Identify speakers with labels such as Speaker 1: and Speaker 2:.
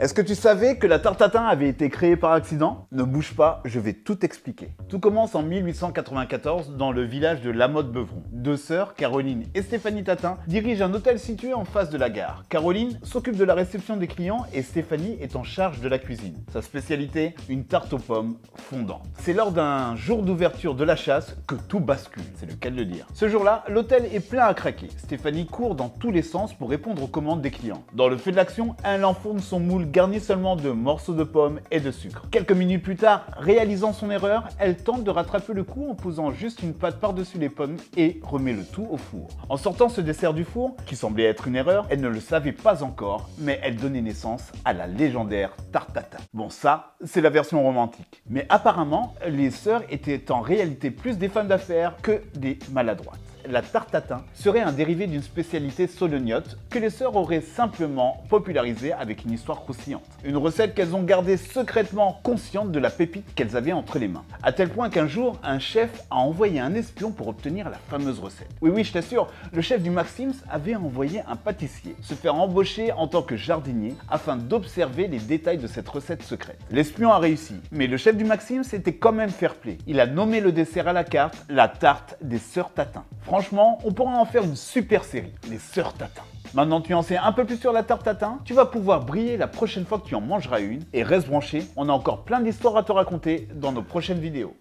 Speaker 1: Est-ce que tu savais que la tarte tatin avait été créée par accident? Ne bouge pas, je vais tout expliquer. Tout commence en 1894 dans le village de Lamotte-Beuvron. Deux sœurs, Caroline et Stéphanie Tatin, dirigent un hôtel situé en face de la gare. Caroline s'occupe de la réception des clients et Stéphanie est en charge de la cuisine. Sa spécialité, une tarte aux pommes fondante. C'est lors d'un jour d'ouverture de la chasse que tout bascule, c'est le cas de le dire. Ce jour-là, l'hôtel est plein à craquer. Stéphanie court dans tous les sens pour répondre aux commandes des clients. Dans le feu de l'action, elle enfourne son moule garni seulement de morceaux de pommes et de sucre. Quelques minutes plus tard, réalisant son erreur, elle tente de rattraper le coup en posant juste une pâte par-dessus les pommes et remet le tout au four. En sortant ce dessert du four, qui semblait être une erreur, elle ne le savait pas encore, mais elle donnait naissance à la légendaire tarte tatin. Bon, ça, c'est la version romantique. Mais apparemment, les sœurs étaient en réalité plus des femmes d'affaires que des maladroites. La tarte tatin serait un dérivé d'une spécialité solognotte que les sœurs auraient simplement popularisée avec une histoire croustillante. Une recette qu'elles ont gardée secrètement consciente de la pépite qu'elles avaient entre les mains. À tel point qu'un jour, un chef a envoyé un espion pour obtenir la fameuse recette. Oui, je t'assure, le chef du Maxims avait envoyé un pâtissier se faire embaucher en tant que jardinier afin d'observer les détails de cette recette secrète. L'espion a réussi, mais le chef du Maxims était quand même fair-play. Il a nommé le dessert à la carte la tarte des sœurs Tatin. Franchement, on pourrait en faire une super série, les sœurs Tatin. Maintenant tu en sais un peu plus sur la tarte tatin, tu vas pouvoir briller la prochaine fois que tu en mangeras une. Et reste branché, on a encore plein d'histoires à te raconter dans nos prochaines vidéos.